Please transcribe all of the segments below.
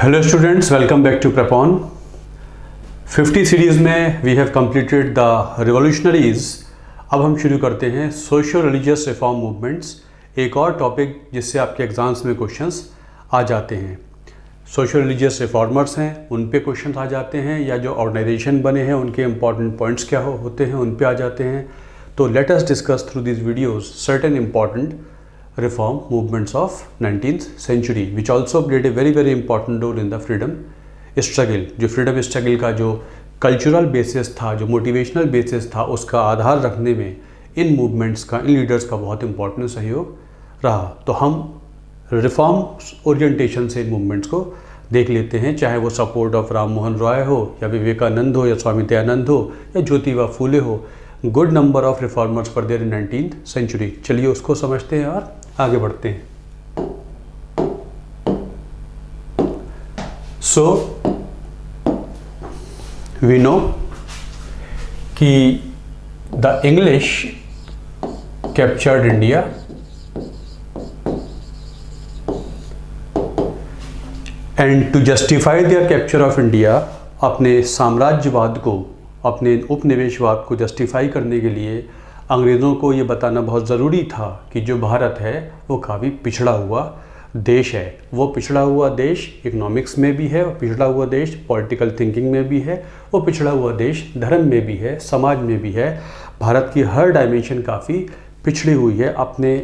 Hello students, welcome back to Prepon. 50 series में we have completed the revolutionaries. अब हम शुरू करते हैं सोशल रिलीजियस रिफॉर्म मूवमेंट्स, एक और टॉपिक जिससे आपके एग्जाम्स में क्वेश्चंस आ जाते हैं। सोशल रिलीजियस रिफॉर्मर्स हैं, उन पे क्वेश्चन आ जाते हैं, या जो ऑर्गेनाइजेशन बने हैं उनके इंपॉर्टेंट पॉइंट्स क्या होते हैं उन पे आ जाते हैं। तो let us discuss through this videos certain important reform movements of 19th century which also played a very important role in the freedom struggle। जो फ्रीडम स्ट्रगल का जो कल्चरल बेसिस था, जो मोटिवेशनल बेसिस था, उसका आधार रखने में इन मूवमेंट्स का, इन लीडर्स का बहुत इंपॉर्टेंट सहयोग रहा। तो हम रिफॉर्म ओरिएंटेशन से इन मूवमेंट्स को देख लेते हैं, चाहे वो सपोर्ट ऑफ राम मोहन रॉय हो, या विवेकानंद हो, या स्वामी दयानंद हो, या ज्योतिबा फूले हो। गुड नंबर ऑफ रिफॉर्मर्स पर देयर इन 19th सेंचुरी। चलिए उसको समझते हैं और आगे बढ़ते हैं। सो वी नो कि the English captured India and to justify their capture of India, अपने साम्राज्यवाद को, अपने उपनिवेशवाद को जस्टिफाई करने के लिए अंग्रेज़ों को ये बताना बहुत ज़रूरी था कि जो भारत है वो काफ़ी पिछड़ा हुआ देश है। वो पिछड़ा हुआ देश इकोनॉमिक्स में भी है, वो पिछड़ा हुआ देश पॉलिटिकल थिंकिंग में भी है, वो पिछड़ा हुआ देश धर्म में भी है, समाज में भी है। भारत की हर डायमेंशन काफ़ी पिछड़ी हुई है। अपने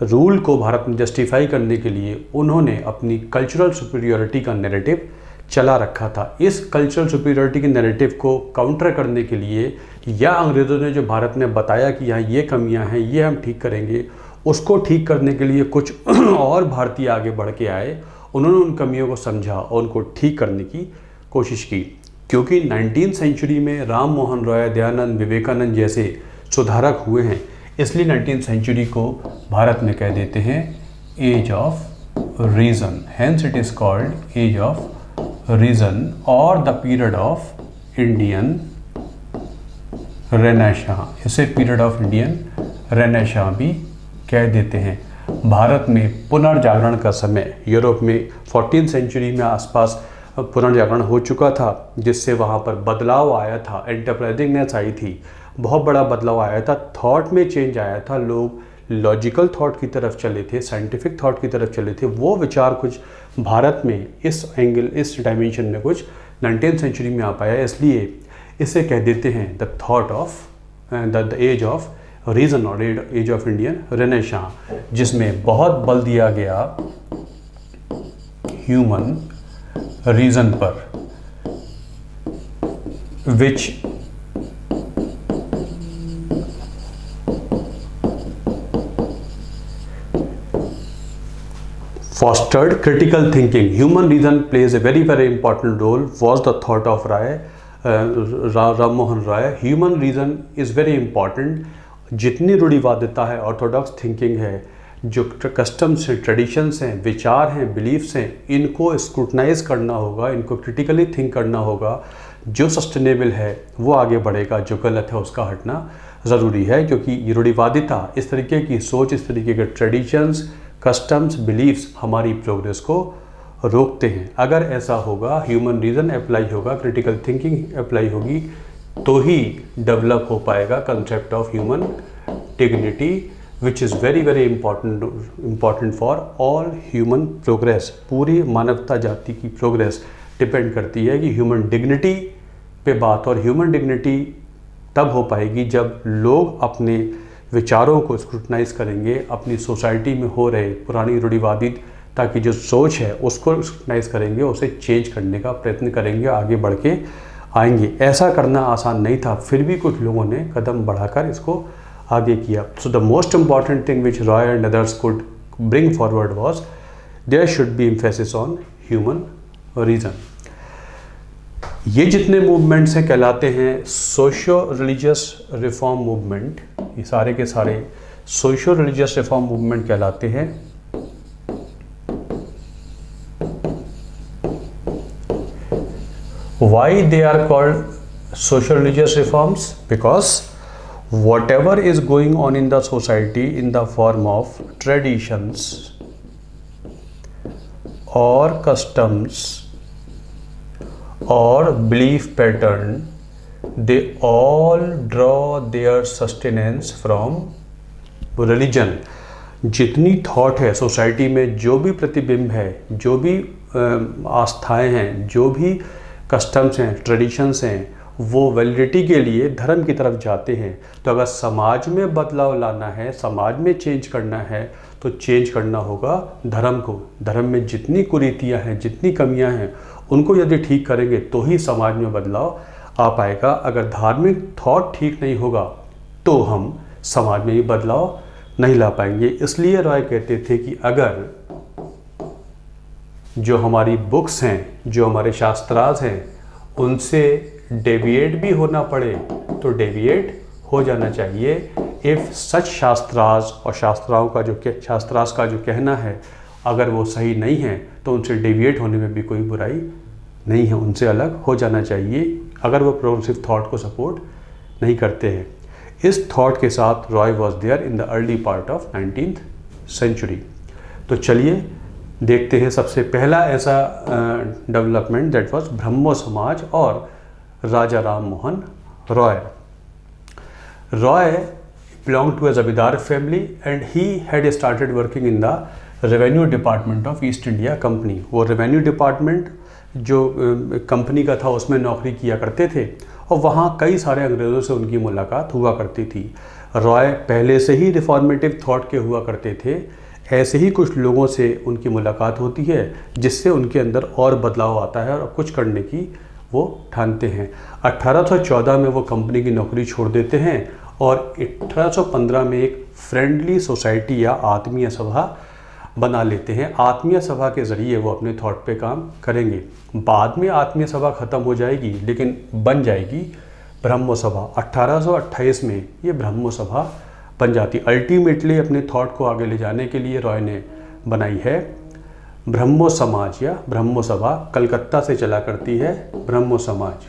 रूल को भारत में जस्टिफाई करने के लिए उन्होंने अपनी कल्चरल सुपीरियरिटी का नैरेटिव चला रखा था। इस कल्चरल सुपीरियरिटी के नैरेटिव को काउंटर करने के लिए, या अंग्रेज़ों ने जो भारत में बताया कि यहाँ ये कमियाँ हैं, ये हम ठीक करेंगे, उसको ठीक करने के लिए कुछ और भारतीय आगे बढ़ के आए। उन्होंने उन कमियों को समझा और उनको ठीक करने की कोशिश की। क्योंकि 19th सेंचुरी में राम मोहन रॉय, दयानंद, विवेकानंद जैसे सुधारक हुए हैं, इसलिए 19th सेंचुरी को भारत में कह देते हैं age of reason. Hence it is called age of reason और the period of Indian renaissance. इसे पीरियड ऑफ इंडियन रेनेसांस भी कह देते हैं। भारत में पुनर्जागरण का समय, यूरोप में 14th सेंचुरी में आसपास पुनर्जागरण हो चुका था, जिससे वहाँ पर बदलाव आया था, एंटरप्राइजिंगनेस आई थी, बहुत बड़ा बदलाव आया था, थॉट में चेंज आया था। लोग लॉजिकल थॉट की तरफ चले थे, साइंटिफिक थॉट की तरफ चले थे। वो विचार कुछ भारत में इस एंगल, इस डायमेंशन में कुछ 19th सेंचुरी में आ पाया। इसलिए इसे कह देते हैं the thought of the age of reason और एज ऑफ इंडियन रेनेसांस, जिसमें बहुत बल दिया गया ह्यूमन रीज़न पर, विच fostered critical thinking. Human reason plays a very important role, was the thought of Ram Mohan Roy. Human reason is very important. जितनी रूढ़िवादिता है, Orthodox thinking है, जो कस्टम्स हैं, ट्रेडिशंस हैं, विचार हैं, बिलीफ्स हैं, इनको स्क्रूटनाइज करना होगा, इनको क्रिटिकली थिंक करना होगा। जो सस्टेनेबल है वो आगे बढ़ेगा, जो गलत है उसका हटना ज़रूरी है। क्योंकि रूढ़िवादिता, इस तरीके की सोच, इस तरीके के ट्रेडिशंस, कस्टम्स, बिलीफ्स हमारी प्रोग्रेस को रोकते हैं। अगर ऐसा होगा, ह्यूमन रीज़न अप्लाई होगा, क्रिटिकल थिंकिंग अप्लाई होगी, तो ही डेवलप हो पाएगा concept of human dignity, which is very important for all human progress. पूरी मानवता जाति की प्रोग्रेस डिपेंड करती है कि ह्यूमन डिग्निटी पे बात। और ह्यूमन डिग्निटी तब हो पाएगी जब लोग अपने विचारों को स्क्रूटनाइज करेंगे, अपनी सोसाइटी में हो रहे पुरानी रूढ़िवादिता की जो सोच है उसको स्क्रूटनाइज करेंगे, उसे चेंज करने का प्रयत्न करेंगे, आगे बढ़ के आएंगे। ऐसा करना आसान नहीं था, फिर भी कुछ लोगों ने कदम बढ़ाकर इसको आगे किया। So the most important thing which Roy and others could bring forward was there should be emphasis on human reason. ये जितने मूवमेंट्स हैं कहलाते हैं सोशो रिलीजियस रिफॉर्म मूवमेंट। ये सारे के सारे सोशो रिलीजियस रिफॉर्म मूवमेंट कहलाते हैं। Why they are called social religious reforms? Because whatever is going on in the society in the form of traditions or customs or belief pattern, they all draw their sustenance from religion. जितनी thought है society में, जो भी प्रतिबिंब है, जो भी आस्थाएं हैं, जो भी कस्टम्स हैं, ट्रेडिशंस हैं, वो वैलिडिटी के लिए धर्म की तरफ जाते हैं। तो अगर समाज में बदलाव लाना है, समाज में चेंज करना है, तो चेंज करना होगा धर्म को। धर्म में जितनी कुरीतियाँ हैं, जितनी कमियाँ हैं, उनको यदि ठीक करेंगे तो ही समाज में बदलाव आ पाएगा। अगर धार्मिक थॉट ठीक नहीं होगा तो हम समाज में भी बदलाव नहीं ला पाएंगे। इसलिए रॉय कहते थे कि अगर जो हमारी बुक्स हैं, जो हमारे शास्त्रार्थ हैं, उनसे डेविएट भी होना पड़े तो डेविएट हो जाना चाहिए। इफ़ सच शास्त्रार्थ और शास्त्रार्थ का जो कहना है, अगर वो सही नहीं है तो उनसे डेविएट होने में भी कोई बुराई नहीं है, उनसे अलग हो जाना चाहिए अगर वो प्रोग्रेसिव थॉट को सपोर्ट नहीं करते हैं। इस थॉट के साथ Roy was there in the early part of 19th century. तो चलिए देखते हैं सबसे पहला ऐसा development that was Brahmo Samaj और Raja Ram Mohan Roy. Roy belonged to a जमींदार family and he had started working in the revenue department of East India Company। वो रेवेन्यू डिपार्टमेंट जो कंपनी का था उसमें नौकरी किया करते थे और वहाँ कई सारे अंग्रेज़ों से उनकी मुलाकात हुआ करती थी। रॉय पहले से ही रिफॉर्मेटिव थॉट के हुआ करते थे। ऐसे ही कुछ लोगों से उनकी मुलाकात होती है जिससे उनके अंदर और बदलाव आता है और कुछ करने की वो ठानते हैं। 1814 में वो कंपनी की नौकरी छोड़ देते हैं और 1815 में एक फ्रेंडली सोसाइटी या आत्मीय सभा बना लेते हैं। आत्मीय सभा के ज़रिए वो अपने थॉट पे काम करेंगे। बाद में आत्मीय सभा ख़त्म हो जाएगी लेकिन बन जाएगी ब्रह्मो सभा। 1828 में ये ब्रह्मो सभा बन जाती। अल्टीमेटली अपने थॉट को आगे ले जाने के लिए रॉय ने बनाई है ब्रह्मो समाज या ब्रह्मो सभा। कलकत्ता से चला करती है ब्रह्मो समाज।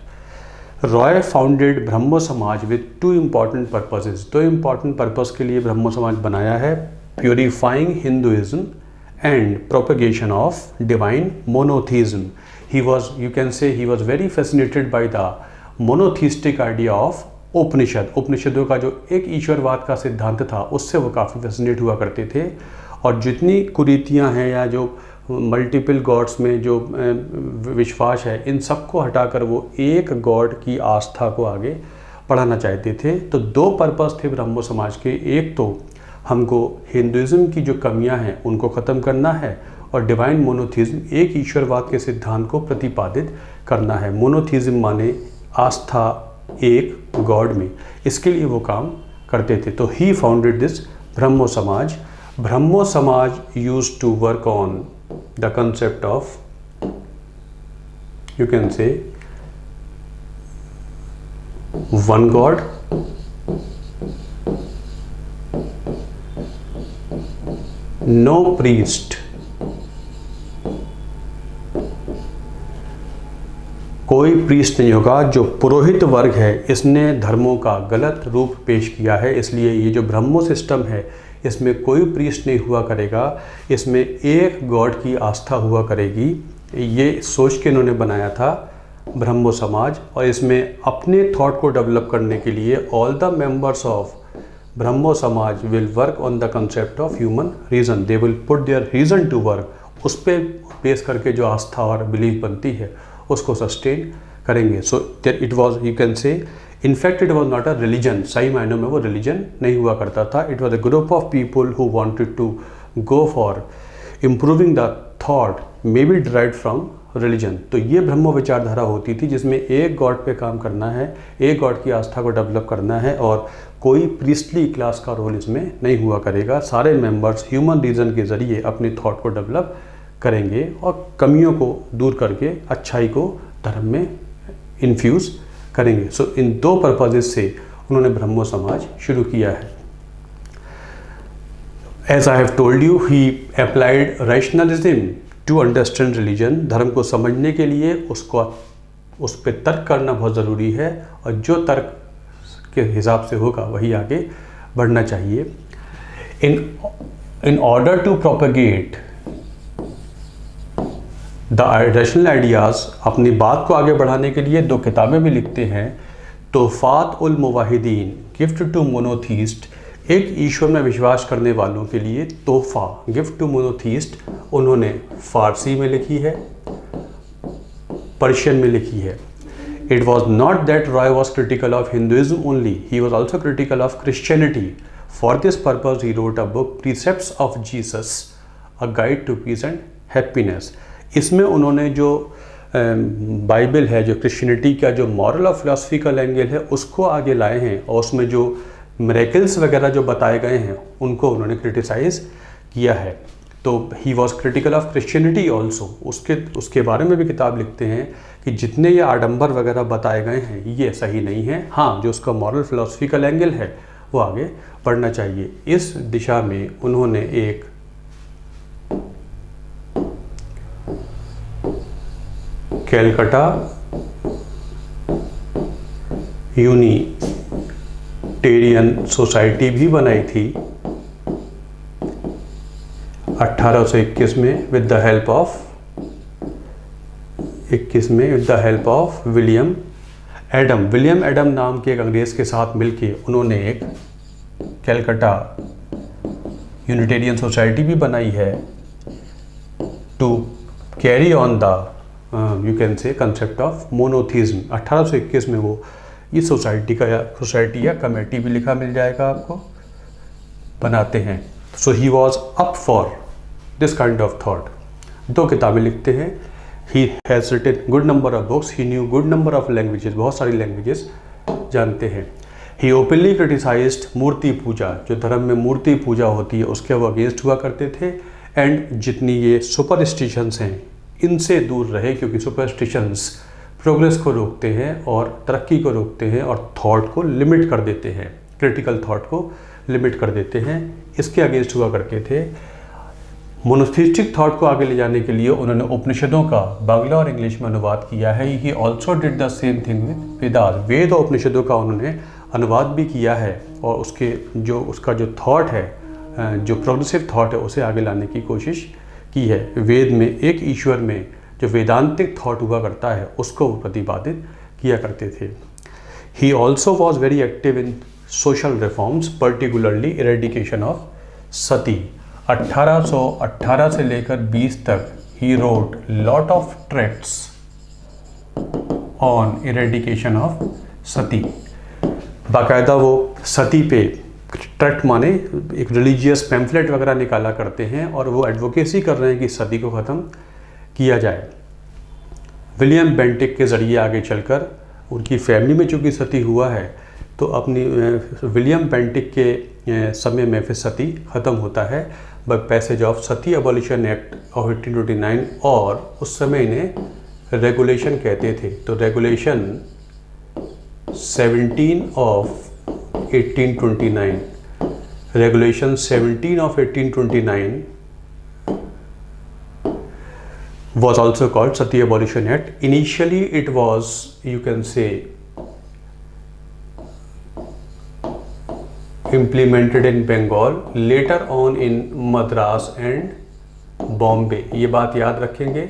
Roy founded Brahmo Samaj with two important purposes. दो इम्पॉर्टेंट पर्पस के लिए ब्रह्मो समाज बनाया है, purifying Hinduism and propagation of divine monotheism. He was, you can say, he was very fascinated by the monotheistic idea of Upanishad. उपनिषदों का जो एक ईश्वरवाद का सिद्धांत था उससे वो काफ़ी फैसिनेट हुआ करते थे। और जितनी कुरीतियाँ हैं या जो मल्टीपल गॉड्स में जो विश्वास है, इन सबको हटाकर वो एक गॉड की आस्था को आगे बढ़ाना चाहते थे। तो दो पर्पस थे ब्रह्मो समाज के। एक तो हमको हिंदुइज्म की जो कमियां हैं उनको ख़त्म करना है और डिवाइन मोनोथीज्म, एक ईश्वरवाद के सिद्धांत को प्रतिपादित करना है। मोनोथीज्म माने आस्था एक गॉड में, इसके लिए वो काम करते थे। तो ही founded this Brahmo Samaj. Brahmo Samaj used to work on the concept of, you can say, one God, no priest, कोई प्रीस्ट नहीं होगा। जो पुरोहित वर्ग है इसने धर्मों का गलत रूप पेश किया है, इसलिए ये जो ब्रह्मो सिस्टम है इसमें कोई प्रीस्ट नहीं हुआ करेगा, इसमें एक गॉड की आस्था हुआ करेगी। ये सोच के इन्होंने बनाया था ब्रह्मो समाज। और इसमें अपने थॉट को डेवलप करने के लिए all the members of Brahmo Samaj will work on the concept of human reason. They will put their reason to work. उस पर बेस करके जो आस्था और बिलीफ बनती है उसको सस्टेन करेंगे। So it was, you can say, in fact it was not a religion. सही मायनों में वो रिलीजन नहीं हुआ करता था। It was a group of people who wanted to go for improving the thought may be derived from religion. तो ये ब्रह्मो विचारधारा होती थी जिसमें एक गॉड पे काम करना है, एक गॉड की आस्था को डेवलप करना है और कोई प्रीस्टली क्लास का रोल इसमें नहीं हुआ करेगा। सारे मेंबर्स ह्यूमन रीजन के ज़रिए अपने थॉट को डेवलप करेंगे और कमियों को दूर करके अच्छाई को धर्म में इन्फ्यूज़ करेंगे। सो इन दो पर्पजेस से उन्होंने ब्रह्मो समाज शुरू किया है। As I have told you, he applied rationalism to understand religion. धर्म को समझने के लिए उस पर तर्क करना बहुत ज़रूरी है और जो तर्क के हिसाब से होगा वही आगे बढ़ना चाहिए। In order to propagate the rational ideas अपनी बात को आगे बढ़ाने के लिए 2 किताबें भी लिखते हैं। तोहफ़ात उल मुवाहिदीन गिफ्ट टू मोनोथीस्ट, एक ईश्वर में विश्वास करने वालों के लिए तोहफ़ा गिफ्ट टू मोनोथीस्ट, उन्होंने फ़ारसी में लिखी है, पर्शियन में लिखी है। It was not that Roy was critical of Hinduism only, he was also critical of Christianity. For this purpose he wrote a book precepts of Jesus, a guide to peace and happiness. इसमें उन्होंने जो Bible है, जो Christianity का जो moral और philosophical angle है, उसको आगे लाए हैं और उसमें जो मिरेकल्स वगैरह जो बताए गए हैं उनको उन्होंने क्रिटिसाइज़ किया है। तो he was critical of Christianity also, उसके बारे में भी किताब लिखते हैं कि जितने ये आडंबर वगैरह बताए गए हैं ये सही नहीं है। हाँ, जो उसका मॉरल फिलॉसफिकल एंगल है वो आगे बढ़ना चाहिए। इस दिशा में उन्होंने एक कैलकाटा यूनिटेरियन सोसाइटी भी बनाई थी 1821 में with the help of William Adam नाम के एक अंग्रेज़ के साथ मिलके उन्होंने एक कैलकाटा यूनिटेरियन सोसाइटी भी बनाई है to carry on the you can say concept of monotheism. 1821 में वो इस सोसाइटी या कमेटी भी लिखा मिल जाएगा आपको, बनाते हैं। So he was up for this kind of thought. 2 किताबें लिखते हैं। He has written good number of books, he knew good number of languages, बहुत सारी लैंग्वेजेस जानते हैं। ही ओपनली क्रिटिसाइज्ड मूर्ति पूजा, जो धर्म में मूर्ति पूजा होती है उसके वो अगेंस्ट हुआ करते थे। एंड जितनी ये सुपरस्टिशंस हैं इनसे दूर रहे, क्योंकि सुपरस्टिशंस प्रोग्रेस को रोकते हैं और तरक्की को रोकते हैं और थॉट को लिमिट कर देते हैं, क्रिटिकल थॉट को लिमिट कर देते हैं। इसके अगेंस्ट हुआ करते थे। मोनोथिस्टिक थॉट को आगे ले जाने के लिए उन्होंने उपनिषदों का बांग्ला और इंग्लिश में अनुवाद किया है। He also did the same thing with Vedas, Veda और उपनिषदों का उन्होंने अनुवाद भी किया है और उसका जो थॉट है, जो प्रोग्रेसिव थॉट है, उसे आगे लाने की कोशिश की है। वेद में एक ईश्वर में जो वेदांतिक थॉट हुआ करता है उसको वो प्रतिपादित किया करते थे। He also was very active in social reforms, particularly eradication of sati. 1818 से लेकर 20 तक he wrote lot of tracts on eradication of sati. बाकायदा वो सती पे ट्रैक्ट माने एक रिलीजियस पैम्फलेट वगैरह निकाला करते हैं और वो एडवोकेसी कर रहे हैं कि सती को ख़त्म किया जाए। विलियम बेंटिक के ज़रिए आगे चलकर उनकी फैमिली में चूँकि सती हुआ है तो अपनी विलियम बेंटिक के समय में फिर सती ख़त्म होता है by passage of sati abolition act of 1829, और उस समय इन्हें रेगुलेशन कहते थे। तो regulation 17 of 1829, Regulation 17 of 1829 was also called Sati Abolition Act. Initially it was, you can say, implemented in Bengal, later on in Madras and Bombay. ये बात याद रखेंगे,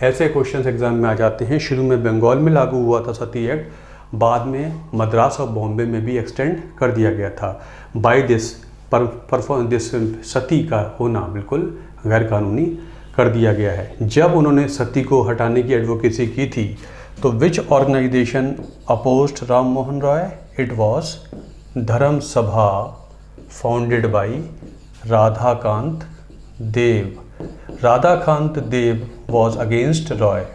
ऐसे क्वेश्चंस एग्जाम में आ जाते हैं। शुरू में बंगाल में लागू हुआ था सती एक्ट, बाद में मद्रास और बॉम्बे में भी एक्सटेंड कर दिया गया था। बाय दिस दिस सती का होना बिल्कुल गैर कानूनी कर दिया गया है। जब उन्होंने सती को हटाने की एडवोकेसी की थी तो which organization opposed Ram Mohan Roy? It was Dharma Sabha founded by Radhakant Dev. Radhakant Dev was against Roy,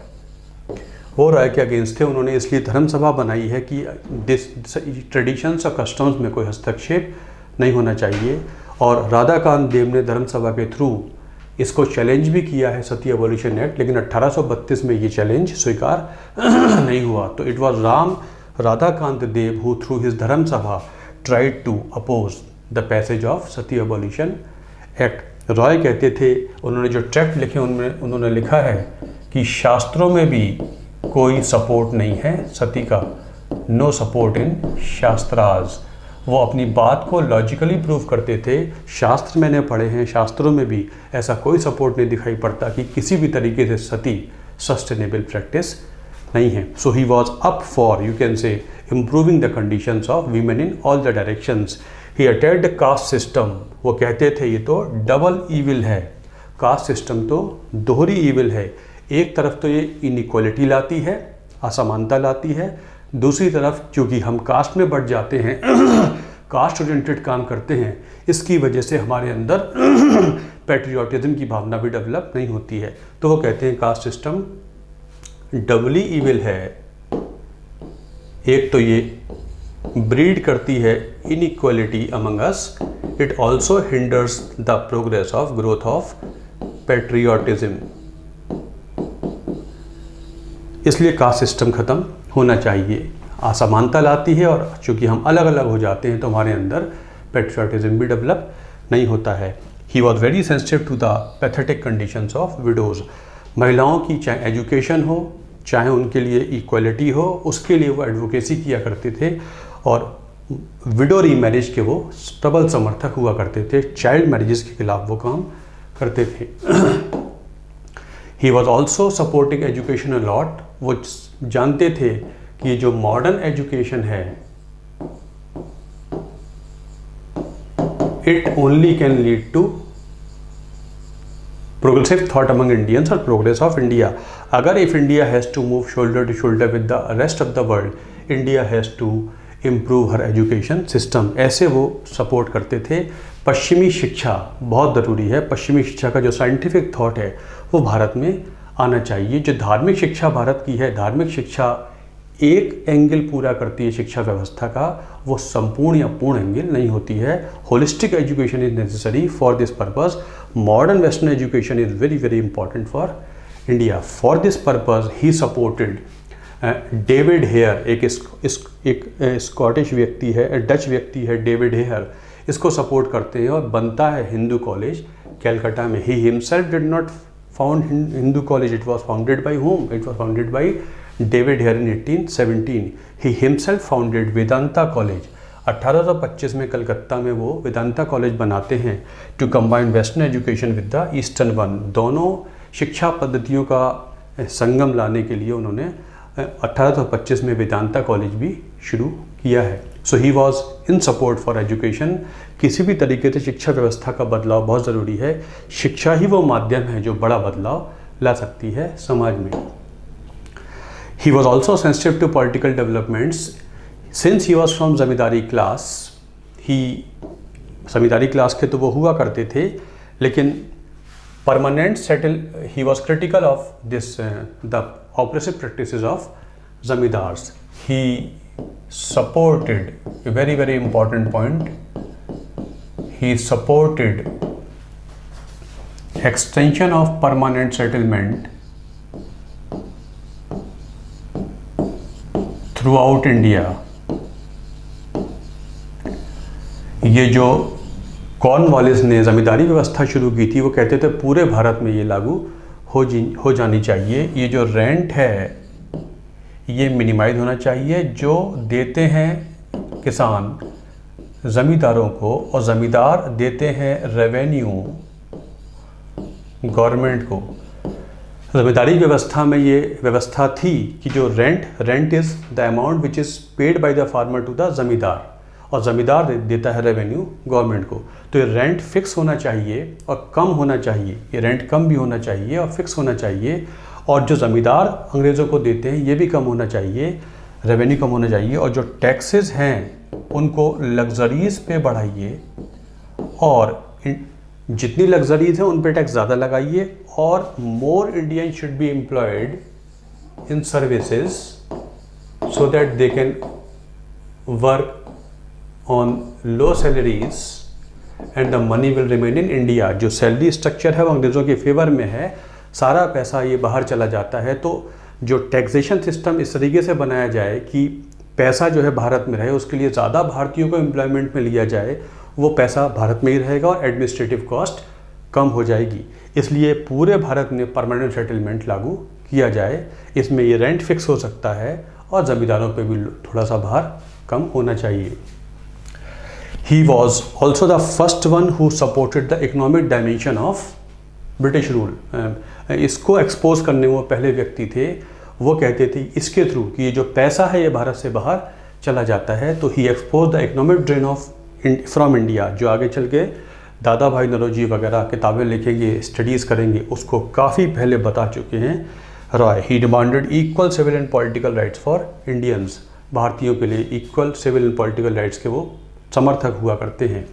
वो रॉय के अगेंस्ट थे। उन्होंने इसलिए धर्म सभा बनाई है कि ट्रेडिशंस और कस्टम्स में कोई हस्तक्षेप नहीं होना चाहिए। और राधाकांत देव ने धर्म सभा के थ्रू इसको चैलेंज भी किया है सती एबॉलिशन एक्ट, लेकिन 1832 में ये चैलेंज स्वीकार नहीं हुआ। तो it was Radhakant Dev who through his Dharma Sabha tried to oppose the passage of sati abolition act. Roy कहते थे, उन्होंने जो ट्रैक्ट लिखे उनमें उन्होंने लिखा है कि शास्त्रों में भी कोई सपोर्ट नहीं है सती का, नो सपोर्ट इन शास्त्राज। वो अपनी बात को लॉजिकली प्रूव करते थे। शास्त्र मैंने पढ़े हैं, शास्त्रों में भी ऐसा कोई सपोर्ट नहीं दिखाई पड़ता कि किसी भी तरीके से सती सस्टेनेबल प्रैक्टिस नहीं है. So he was up for, you can say, improving the conditions of women in all the directions. He attacked the caste system. वो कहते थे ये तो डबल ईविल है, कास्ट सिस्टम तो दोहरी ईविल है. एक तरफ तो ये इनइक्वालिटी लाती है, असमानता लाती है, दूसरी तरफ क्योंकि हम कास्ट में बढ़ जाते हैं कास्ट ओरिएंटेड काम करते हैं, इसकी वजह से हमारे अंदर पैट्रियोटिज्म की भावना भी डेवलप नहीं होती है. तो वो कहते हैं कास्ट सिस्टम डबली ईविल है. एक तो ये ब्रीड करती है inequality among us, it also hinders the progress of growth of patriotism. इसलिए कास्ट सिस्टम ख़त्म होना चाहिए. असमानता लाती है और चूँकि हम अलग अलग हो जाते हैं तो हमारे अंदर पैट्रियोटिज्म भी डेवलप नहीं होता है. He was very sensitive to the pathetic conditions of widows. महिलाओं की चाहे एजुकेशन हो, चाहे उनके लिए इक्वलिटी हो, उसके लिए वो एडवोकेसी किया करते थे और विडो रीमैरिज के वो प्रबल समर्थक हुआ करते थे. चाइल्ड मैरिजेस के खिलाफ वो काम करते थे. He was also supporting education a lot. वो जानते थे कि ये जो मॉडर्न एजुकेशन है it only can lead to progressive thought among Indians और प्रोग्रेस ऑफ इंडिया. अगर if India has to move shoulder to shoulder with the rest of the world, India has to improve her education system. ऐसे वो support करते थे. पश्चिमी शिक्षा बहुत ज़रूरी है. पश्चिमी शिक्षा का जो साइंटिफिक थॉट है वो भारत में आना चाहिए. जो धार्मिक शिक्षा भारत की है, धार्मिक शिक्षा एक एंगल पूरा करती है शिक्षा व्यवस्था का, वो संपूर्ण या पूर्ण एंगल नहीं होती है. Holistic education is necessary for this purpose. Modern western education is very very important for India. For this purpose he supported David Hare. एक स्कॉटिश व्यक्ति है, डच व्यक्ति है डेविड हेयर, इसको सपोर्ट करते हैं और बनता है हिंदू कॉलेज कैलकाटा में. He himself did not found Hindu college. It was founded by whom? It was founded by David Hare in 1817. He himself founded Vedanta college. 1825 में कलकत्ता में वो वेदांता कॉलेज बनाते हैं to combine western education with the eastern one. दोनों शिक्षा पद्धतियों का संगम लाने के लिए उन्होंने 1825 में वेदांता कॉलेज भी शुरू किया है. So he was in support for education. किसी भी तरीके से शिक्षा व्यवस्था का बदलाव बहुत ज़रूरी है. शिक्षा ही वो माध्यम है जो बड़ा बदलाव ला सकती है समाज में. He was also sensitive to political developments. Since he was from zamindari class, zamindari class के तो वो हुआ करते थे, लेकिन permanent settle he was critical of this the oppressive practices of zamindars. He supported a very very important point. He supported extension of permanent settlement through out India. ये जो Cornwallis ने ज़मींदारी व्यवस्था शुरू की थी, वो कहते थे पूरे भारत में ये लागू हो जानी चाहिए. ये जो रेंट है ये मिनिमाइज होना चाहिए. जो देते हैं किसान ज़मींदारों को और ज़मींदार देते हैं रेवेन्यू गवर्नमेंट को. ज़मींदारी व्यवस्था में ये व्यवस्था थी कि जो rent is the amount which is paid by the farmer to the zamindar, और ज़मींदार देता है रेवेन्यू गवर्नमेंट को. तो ये रेंट फिक्स होना चाहिए और कम होना चाहिए. ये रेंट कम भी होना चाहिए और फिक्स होना चाहिए. और जो ज़मींदार अंग्रेज़ों को देते हैं ये भी कम होना चाहिए, रेवेन्यू कम होना चाहिए. और जो टैक्सेस हैं उनको लग्जरीज़ पे बढ़ाइए और जितनी लग्जरीज हैं उन पे टैक्स ज़्यादा लगाइए. और मोर Indian should be employed in services so that they can work on low salaries and the money will remain in India. जो सैलरी स्ट्रक्चर है वो अंग्रेज़ों के फेवर में है, सारा पैसा ये बाहर चला जाता है. तो जो टैक्सेशन सिस्टम इस तरीके से बनाया जाए कि पैसा जो है भारत में रहे, उसके लिए ज़्यादा भारतीयों को एम्प्लॉयमेंट में लिया जाए, वो पैसा भारत में ही रहेगा और एडमिनिस्ट्रेटिव कॉस्ट कम हो जाएगी. इसलिए पूरे भारत में परमानेंट सेटलमेंट लागू किया जाए. इसमें ये रेंट फिक्स हो सकता है और ज़मींदारों पे भी थोड़ा सा भार कम होना चाहिए. ही was also the first one who supported the economic dimension of British rule. इसको एक्सपोज करने वो पहले व्यक्ति थे। वो कहते थे इसके थ्रू कि ये जो पैसा है ये भारत से बाहर चला जाता है। तो he expose the economic drain of from India, जो आगे चल के दादा भाई नौरोजी वगैरह किताबें लिखेंगे, स्टडीज़ करेंगे, उसको काफ़ी पहले बता चुके हैं Roy. He demanded equal civil and political rights for Indians, भारतीयों के लिए equal civil and political rights के वो समर्थक हुआ करते हैं।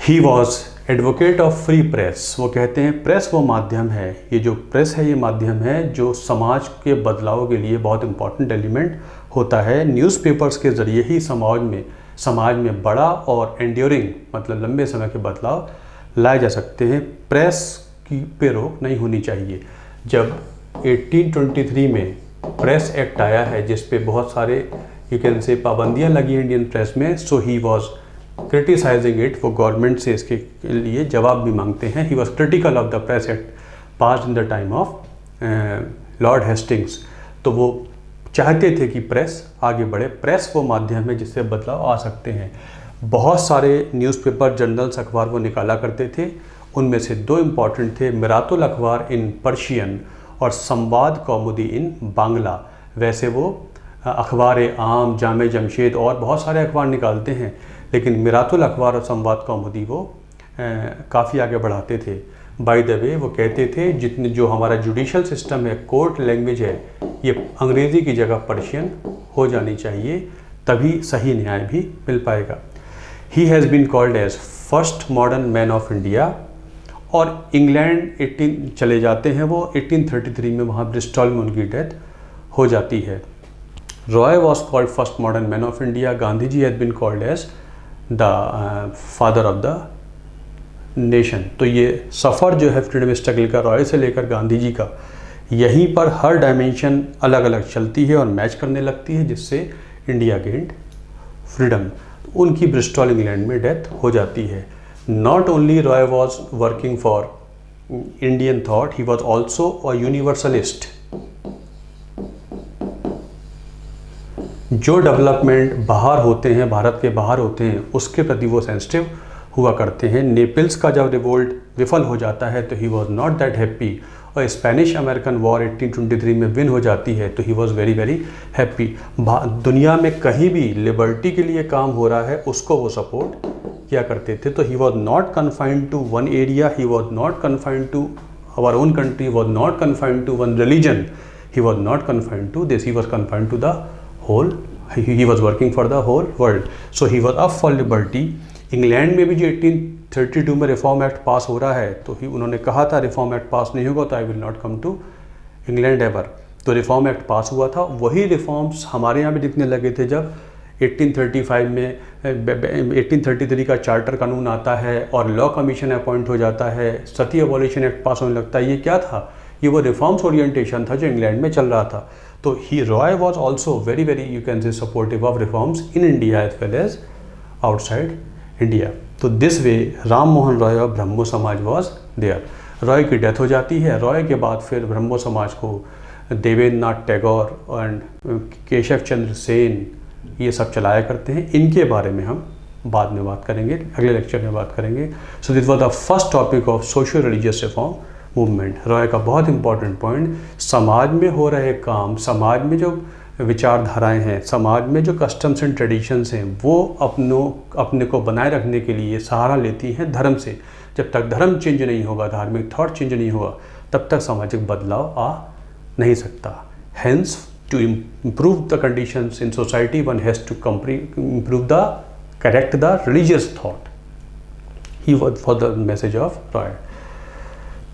He was advocate of free press, वो कहते हैं प्रेस वो माध्यम है, ये जो प्रेस है ये माध्यम है जो समाज के बदलाव के लिए बहुत इंपॉर्टेंट एलिमेंट होता है। न्यूज़पेपर्स के ज़रिए ही समाज में बड़ा और एंड्योरिंग मतलब लंबे समय के बदलाव लाए जा सकते हैं। प्रेस की पे रोक नहीं होनी चाहिए। जब 1823 में प्रेस एक्ट आया है जिस पे बहुत सारे यू कैन से पाबंदियाँ लगी इंडियन प्रेस में, सो ही वॉज क्रिटिसाइजिंग इट, वो गवर्नमेंट से इसके लिए जवाब भी मांगते हैं। He was critical of the press act pass in the time of Lord Hastings. तो वो चाहते थे कि प्रेस आगे बढ़े, प्रेस वो माध्यम है जिससे बदलाव आ सकते हैं। बहुत सारे न्यूज़पेपर, जर्नल्स, अखबार वो निकाला करते थे। उनमें से दो इम्पॉर्टेंट थे, मिरातुल अखबार इन पर्शियन और संवाद कौमुदी इन बांग्ला। वैसे वो अखबार आम, जामे जमशेद और बहुत सारे अखबार निकालते हैं, लेकिन मिरातुल अखबार और संवाद कौमुदी वो काफ़ी आगे बढ़ाते थे। बाय द वे वो कहते थे जितने जो हमारा जुडिशल सिस्टम है, कोर्ट लैंग्वेज है, ये अंग्रेज़ी की जगह पर्शियन हो जानी चाहिए, तभी सही न्याय भी मिल पाएगा। He has been called as first modern man of India. और इंग्लैंड 18 चले जाते हैं वो, 1833 में वहाँ ब्रिस्टॉल में उनकी डेथ हो जाती है। Roy was called first modern man of India. Gandhi ji has been called as the father of the nation. तो ये सफ़र जो है फ्रीडम स्ट्रगल का, रॉय से लेकर गांधी जी का, यहीं पर हर डायमेंशन अलग अलग चलती है और मैच करने लगती है, जिससे इंडिया गेंड फ्रीडम। उनकी ब्रिस्टॉल इंग्लैंड में डेथ हो जाती है। Not only Roy was working for Indian thought, he was also a universalist. जो डेवलपमेंट बाहर होते हैं, भारत के बाहर होते हैं, उसके प्रति वो सेंसिटिव हुआ करते हैं। नेपल्स का जब रिवोल्ट विफल हो जाता है तो he was not that happy, और स्पेनिश अमेरिकन वॉर 1823 में विन हो जाती है तो he was very very happy. दुनिया में कहीं भी लिबर्टी के लिए काम हो रहा है उसको वो सपोर्ट किया करते थे। तो he was not confined to one area, he was not confined to our own country, was not confined to one religion, he was not confined to this, he was confined to the whole, he was working for the whole world. So he was up for liberty. England में भी जो 1832 में reform act पास हो रहा है तो ही उन्होंने कहा था रिफॉर्म एक्ट पास नहीं होगा तो I will not come to England ever. तो रिफॉर्म एक्ट पास हुआ था। वही रिफॉर्म्स हमारे यहाँ भी दिखने लगे थे जब 1835 में 1833 का चार्टर कानून आता है और लॉ कमीशन अपॉइंट हो जाता है, सती अबॉलिशन एक्ट पास होने लगता है। ये क्या था? ये वो रिफॉर्म्स ओरिएंटेशन था जो इंग्लैंड में चल रहा था। तो he Roy was also very very you can say supportive of reforms in India as well as outside India. तो दिस वे राम मोहन रॉय और ब्रह्मो समाज वॉज देयर। रॉय की डेथ हो जाती है। रॉय के बाद फिर ब्रह्मो समाज को देवेंद्र नाथ टैगोर एंड केशव चंद्र सेन ये सब चलाया करते हैं। इनके बारे में हम बाद में बात करेंगे, अगले लेक्चर में बात करेंगे। So this was the first topic of social religious reform movement. Roy का बहुत इंपॉर्टेंट पॉइंट, समाज में हो रहे काम, समाज में जो विचारधाराएं हैं, समाज में जो कस्टम्स एंड ट्रेडिशंस हैं, वो अपने को बनाए रखने के लिए सहारा लेती हैं धर्म से। जब तक धर्म चेंज नहीं होगा, धार्मिक थॉट चेंज नहीं होगा, तब तक सामाजिक बदलाव आ नहीं सकता। Hence to improve the conditions in society, one has to correct the religious thought. He was for the message of Roy.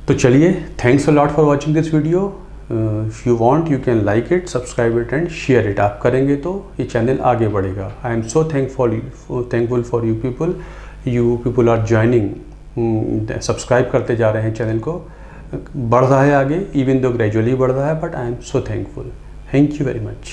तो चलिए, thanks a lot for watching this video. If you want, you can like it, subscribe it and share it. आप करेंगे तो ये channel आगे बढ़ेगा. I am so thankful for you people. You people are joining, subscribe करते जा रहे हैं चैनल को. बढ़ रहा है आगे, even though gradually बढ़ रहा है, but I am so thankful. Thank you very much.